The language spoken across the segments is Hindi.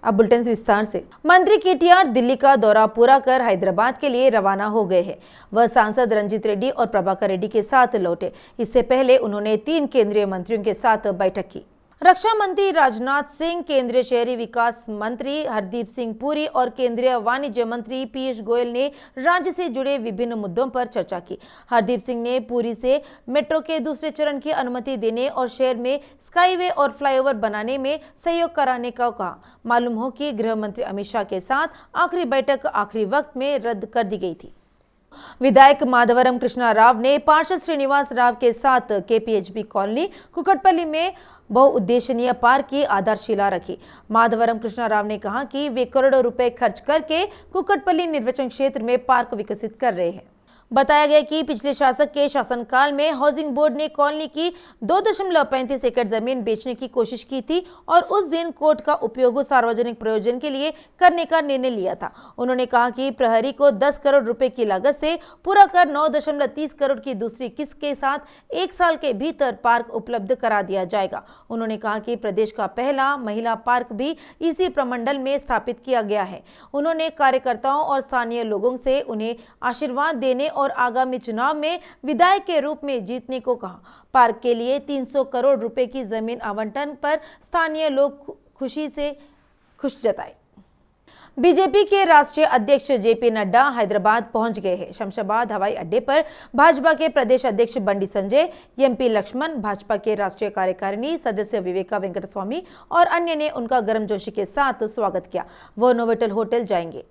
अब बुलेटिन विस्तार से। मंत्री केटीआर दिल्ली का दौरा पूरा कर हैदराबाद के लिए रवाना हो गए हैं। वह सांसद रंजीत रेड्डी और प्रभाकर रेड्डी के साथ लौटे। इससे पहले उन्होंने 3 केंद्रीय मंत्रियों के साथ बैठक की। रक्षा मंत्री राजनाथ सिंह, केंद्रीय शहरी विकास मंत्री हरदीप सिंह पुरी और केंद्रीय वाणिज्य मंत्री पीयूष गोयल ने राज्य से जुड़े विभिन्न मुद्दों पर चर्चा की। हरदीप सिंह ने पुरी से मेट्रो के दूसरे चरण की अनुमति देने और शहर में स्काईवे और फ्लाईओवर बनाने में सहयोग कराने का कहा। मालूम हो कि गृह मंत्री अमित शाह के साथ आखिरी बैठक आखिरी वक्त में रद्द कर दी गई थी। विधायक माधवरम कृष्णा राव ने पार्षद श्रीनिवास राव के साथ केपीएचबी कॉलोनी कुकटपल्ली में बहुउद्देशीय पार्क की आधारशिला रखी। माधवरम कृष्णा राव ने कहा कि वे करोड़ों रुपए खर्च करके कुकटपल्ली निर्वाचन क्षेत्र में पार्क विकसित कर रहे हैं। बताया गया कि पिछले शासक के शासनकाल में हाउसिंग बोर्ड ने कॉलोनी की 2.35 एकड़ जमीन बेचने की कोशिश की थी और उस दिन कोर्ट का उपयोग सार्वजनिक प्रयोजन के लिए करने का निर्णय लिया था। उन्होंने कहा कि प्रहरी को 10 करोड़ रुपए की लागत से पूरा कर 9.30 करोड़ की दूसरी किस्त के साथ 1 साल के भीतर पार्क उपलब्ध करा दिया जाएगा। उन्होंने कहा कि प्रदेश का पहला महिला पार्क भी इसी प्रमंडल में स्थापित किया गया है। उन्होंने कार्यकर्ताओं और स्थानीय लोगों से उन्हें आशीर्वाद देने और आगामी चुनाव में विधायक के रूप में जीतने को कहा। पार्क के लिए 300 करोड़ रुपए की जमीन आवंटन पर स्थानीय लोग खुश जताए। बीजेपी के राष्ट्रीय अध्यक्ष जेपी नड्डा हैदराबाद पहुंच गए हैं। शमशाबाद हवाई अड्डे पर भाजपा के प्रदेश अध्यक्ष बंडी संजय, एमपी लक्ष्मण, भाजपा के राष्ट्रीय कार्यकारिणी सदस्य विवेका वेंकट स्वामी और अन्य ने उनका गर्मजोशी के साथ स्वागत किया। वह नोवोटेल होटल जाएंगे।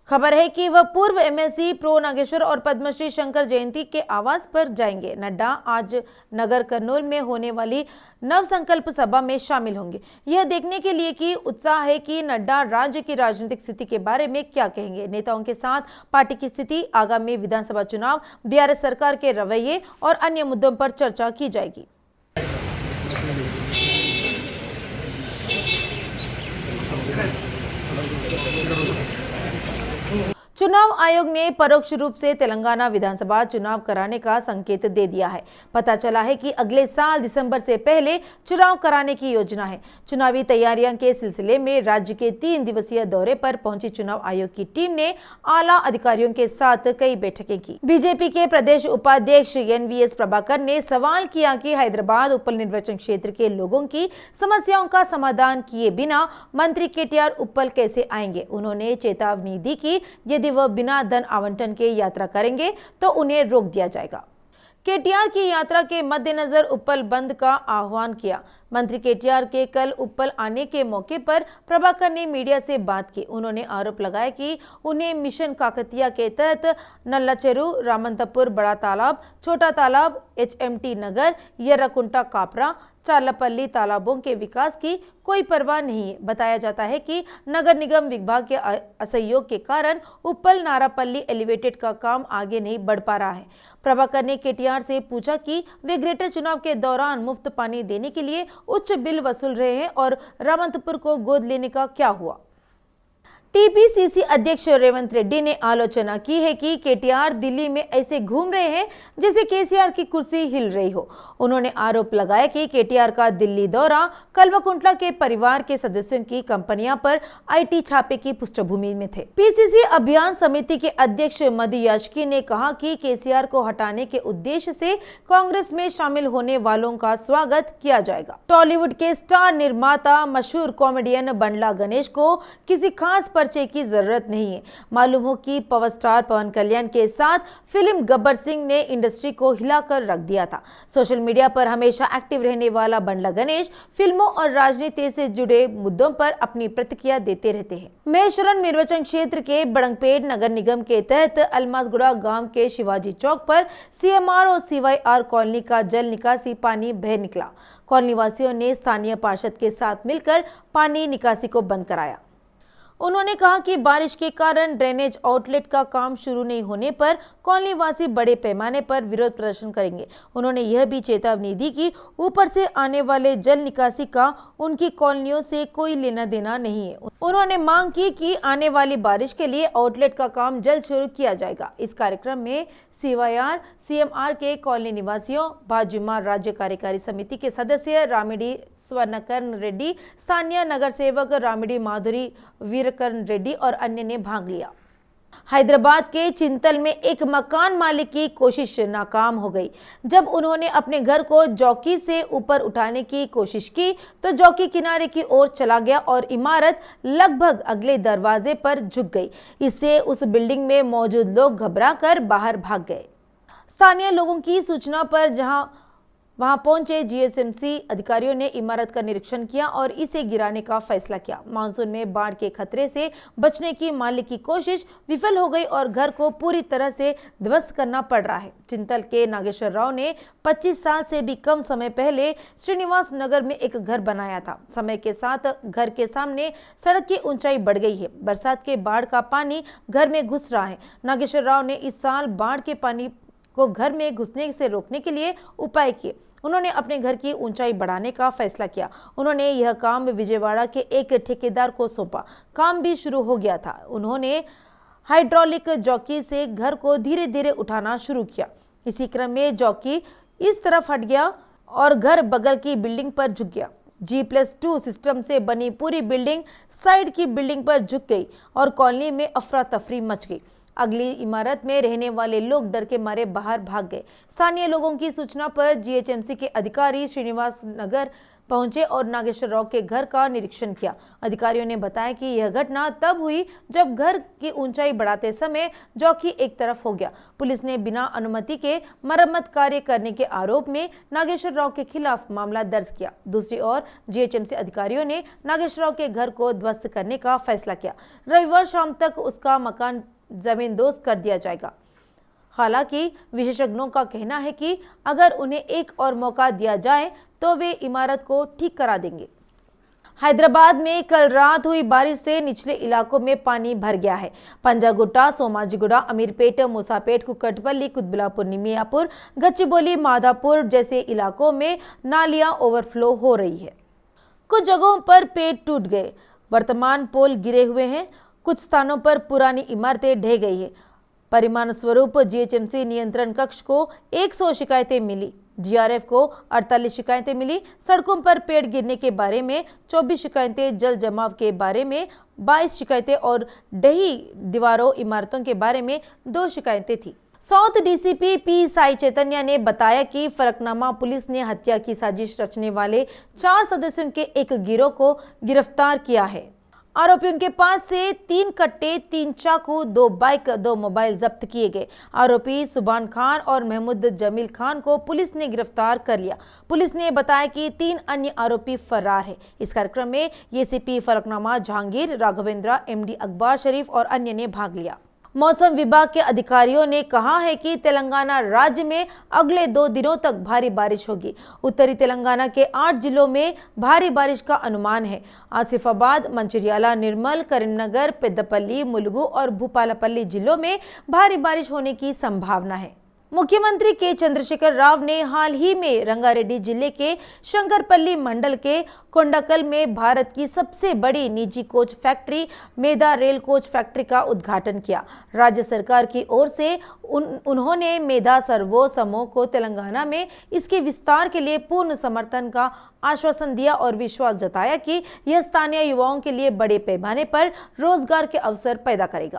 खबर है कि वह पूर्व एमएलसी प्रो नागेश्वर और पद्मश्री शंकर जयंती के आवास पर जाएंगे। नड्डा आज नगर कर्नूल में होने वाली नव संकल्प सभा में शामिल होंगे। यह देखने के लिए कि उत्साह है कि नड्डा राज्य की राजनीतिक स्थिति के बारे में क्या कहेंगे। नेताओं के साथ पार्टी की स्थिति, आगामी विधानसभा चुनाव, बीआरएस सरकार के रवैये और अन्य मुद्दों पर चर्चा की जाएगी। चुनाव आयोग ने परोक्ष रूप से तेलंगाना विधानसभा चुनाव कराने का संकेत दे दिया है। पता चला है कि अगले साल दिसंबर से पहले चुनाव कराने की योजना है। चुनावी तैयारियों के सिलसिले में राज्य के 3 दिवसीय दौरे पर पहुंची चुनाव आयोग की टीम ने आला अधिकारियों के साथ कई बैठकें की। बीजेपी के प्रदेश उपाध्यक्ष एनवीएस प्रभाकर ने सवाल किया कि हैदराबाद उप निर्वाचन क्षेत्र के लोगों की समस्याओं का समाधान किए बिना मंत्री केटीआर उपल कैसे आएंगे। उन्होंने चेतावनी दी कि यदि वह बिना धन आवंटन के यात्रा करेंगे तो उन्हें रोक दिया जाएगा। केटीआर की यात्रा के मद्देनजर उपल बंद का आह्वान किया। मंत्री केटीआर के कल उपल आने के मौके पर प्रभाकर ने मीडिया से बात की। उन्होंने आरोप लगाया कि उन्हें मिशन काकतिया के तहत नल्लाचेरू, रामंतपुर, बड़ा तालाब, छोटा तालाब, एचएमटी नगर, यर्रकुंटा कापरा, चार्लपल्ली तालाबों के विकास की कोई परवाह नहीं है। बताया जाता है कि नगर निगम विभाग के असहयोग के कारण उपल नारापल्ली एलिवेटेड का काम आगे नहीं बढ़ पा रहा है। प्रभाकर ने केटीआर से पूछा कि वे ग्रेटर चुनाव के दौरान मुफ्त पानी देने के लिए उच्च बिल वसूल रहे हैं और रामंतपुर को गोद लेने का क्या हुआ। टीपीसीसी अध्यक्ष रेवंत रेड्डी ने आलोचना की है कि केटीआर दिल्ली में ऐसे घूम रहे हैं जैसे केसीआर की कुर्सी हिल रही हो। उन्होंने आरोप लगाया कि केटीआर का दिल्ली दौरा कल्वाकुंटला के परिवार के सदस्यों की कंपनियां पर आईटी छापे की पृष्ठभूमि में थे। पीसीसी अभियान समिति के अध्यक्ष मधु याचकी ने कहा कि केसीआर को हटाने के उद्देश्य से कांग्रेस में शामिल होने वालों का स्वागत किया जाएगा। टॉलीवुड के स्टार निर्माता मशहूर कॉमेडियन बंडला गणेश को किसी खास पर्चे की जरूरत नहीं है। मालूम हो कि पावर स्टार पवन कल्याण के साथ फिल्म गब्बर सिंह ने इंडस्ट्री को हिलाकर रख दिया था। सोशल मीडिया पर हमेशा एक्टिव रहने वाला बंडला गणेश फिल्मों और राजनीति से जुड़े मुद्दों पर अपनी प्रतिक्रिया देते रहते हैं। महेश्वरम निर्वाचन क्षेत्र के बड़ंगपेट नगर निगम के तहत अलमासगुड़ा गांव के शिवाजी चौक पर सीएमआर और सीवाईआर कॉलोनी का जल निकासी पानी बह निकला। कॉलोनी वासियों ने स्थानीय पार्षद के साथ मिलकर पानी निकासी को बंद कराया। उन्होंने कहा कि बारिश के कारण ड्रेनेज आउटलेट का काम शुरू नहीं होने पर कॉलोनी वासी बड़े पैमाने पर विरोध प्रदर्शन करेंगे। उन्होंने यह भी चेतावनी दी कि ऊपर से आने वाले जल निकासी का उनकी कॉलोनियों से कोई लेना देना नहीं है। उन्होंने मांग की कि आने वाली बारिश के लिए आउटलेट का काम जल्द शुरू किया जाएगा। इस कार्यक्रम में सीवाईआर, सीएमआर के कॉलोनी निवासियों, भाजयुमो राज्य कार्यकारी समिति के सदस्य, रामिडी स्वर्णकर्ण रेड्डी, स्थानीय नगर सेवक रामिडी माधुरी, वीरकर्ण रेड्डी और अन्य ने भाग लिया। हैदराबाद के चिंतल में एक मकान मालिक की कोशिश नाकाम हो गई। जब उन्होंने अपने घर को चौकी से ऊपर उठाने की कोशिश की तो चौकी किनारे की ओर चला गया और इमारत लगभग अगले दरवाजे पर झुक गई। इससे उस बिल्डिंग में मौजूद लोग घबराकर बाहर भाग गए। स्थानीय लोगों की सूचना पर वहां पहुंचे जीएचएमसी अधिकारियों ने इमारत का निरीक्षण किया और इसे गिराने का फैसला किया। मानसून में बाढ़ के खतरे से बचने की मालिक की कोशिश विफल हो गई और घर को पूरी तरह से ध्वस्त करना पड़ रहा है। चिंतल के नागेश्वर राव ने 25 साल से भी कम समय पहले श्रीनिवास नगर में एक घर बनाया था। समय के साथ घर के सामने सड़क की ऊंचाई बढ़ गई है। बरसात के बाढ़ का पानी घर में घुस रहा है। नागेश्वर राव ने इस साल बाढ़ के पानी को घर में घुसने से रोकने के लिए उपाय किए। उन्होंने अपने घर की ऊंचाई बढ़ाने का फैसला किया। उन्होंने यह काम विजयवाड़ा के एक ठेकेदार को सौंपा। काम भी शुरू हो गया था। उन्होंने हाइड्रोलिक जॉकी से घर को धीरे धीरे उठाना शुरू किया। इसी क्रम में जॉकी इस तरफ हट गया और घर बगल की बिल्डिंग पर झुक गया। G+2 सिस्टम से बनी पूरी बिल्डिंग साइड की बिल्डिंग पर झुक गई और कॉलोनी में अफरा तफरी मच गई। अगली इमारत में रहने वाले लोग डर के मारे बाहर भाग गए। स्थानीय लोगों की सूचना पर जीएचएमसी के अधिकारी श्रीनिवास नगर पहुंचे और नागेश्वर राव के घर का निरीक्षण किया। अधिकारियों ने बताया कि यह घटना तब हुई जब घर की ऊंचाई बढ़ाते समय चौकी एक तरफ हो गया। पुलिस ने बिना अनुमति के मरम्मत कार्य करने के आरोप में नागेश्वर राव के खिलाफ मामला दर्ज किया। दूसरी ओर जीएचएमसी अधिकारियों ने नागेश्वर राव के घर को ध्वस्त करने का फैसला किया। रविवार शाम तक उसका मकान जमींदोज कर दिया जाएगा। हालांकि विशेषज्ञों का कहना है कि अगर उन्हें एक और मौका दिया जाए तो वे इमारत को ठीक करा देंगे। हैदराबाद में कल रात हुई बारिश से निचले इलाकों में पानी भर गया है। पंजागुट्टा, सोमाजीगुड़ा, अमीरपेट, मूसापेट, कुकटपल्ली, कुतबुलापुर, निमियापुर, गच्चीबौली, माधापुर जैसे इलाकों में नालियां ओवरफ्लो हो रही है। कुछ जगहों पर पेड़ टूट गए। वर्तमान पोल गिरे हुए हैं। कुछ स्थानों पर पुरानी इमारतें ढह गई है। परिणाम स्वरूप जीएचएमसी नियंत्रण कक्ष को 100 शिकायतें मिली। जीआरएफ को 48 शिकायतें मिली। सड़कों पर पेड़ गिरने के बारे में 24 शिकायतें, जल जमाव के बारे में 22 शिकायतें और ढही दीवारों इमारतों के बारे में 2 शिकायतें थी। साउथ डीसीपी पी साई चैतन्य ने बताया कि फरकनामा पुलिस ने हत्या की साजिश रचने वाले 4 सदस्यों के एक गिरोह को गिरफ्तार किया है। आरोपियों के पास से 3 कट्टे, 3 चाकू, 2 बाइक, 2 मोबाइल जब्त किए गए। आरोपी सुभान खान और महमूद जमील खान को पुलिस ने गिरफ्तार कर लिया। पुलिस ने बताया कि 3 अन्य आरोपी फरार है। इस कार्यक्रम में एसीपी फरकनामा जहांगीर, राघवेंद्र, एमडी अकबर शरीफ और अन्य ने भाग लिया। मौसम विभाग के अधिकारियों ने कहा है कि तेलंगाना राज्य में अगले 2 दिनों तक भारी बारिश होगी। उत्तरी तेलंगाना के 8 जिलों में भारी बारिश का अनुमान है। आसिफाबाद, मंचिर्याला, निर्मल, करीमनगर, पेद्दपल्ली, मुलुगु और भूपालपल्ली जिलों में भारी बारिश होने की संभावना है। मुख्यमंत्री के चंद्रशेखर राव ने हाल ही में रंगारेड्डी जिले के शंकरपल्ली मंडल के कोंडाकल में भारत की सबसे बड़ी निजी कोच फैक्ट्री मेधा रेल कोच फैक्ट्री का उद्घाटन किया। राज्य सरकार की ओर से उन्होंने मेधा सर्वो समूह को तेलंगाना में इसके विस्तार के लिए पूर्ण समर्थन का आश्वासन दिया और विश्वास जताया कि यह स्थानीय युवाओं के लिए बड़े पैमाने पर रोजगार के अवसर पैदा करेगा।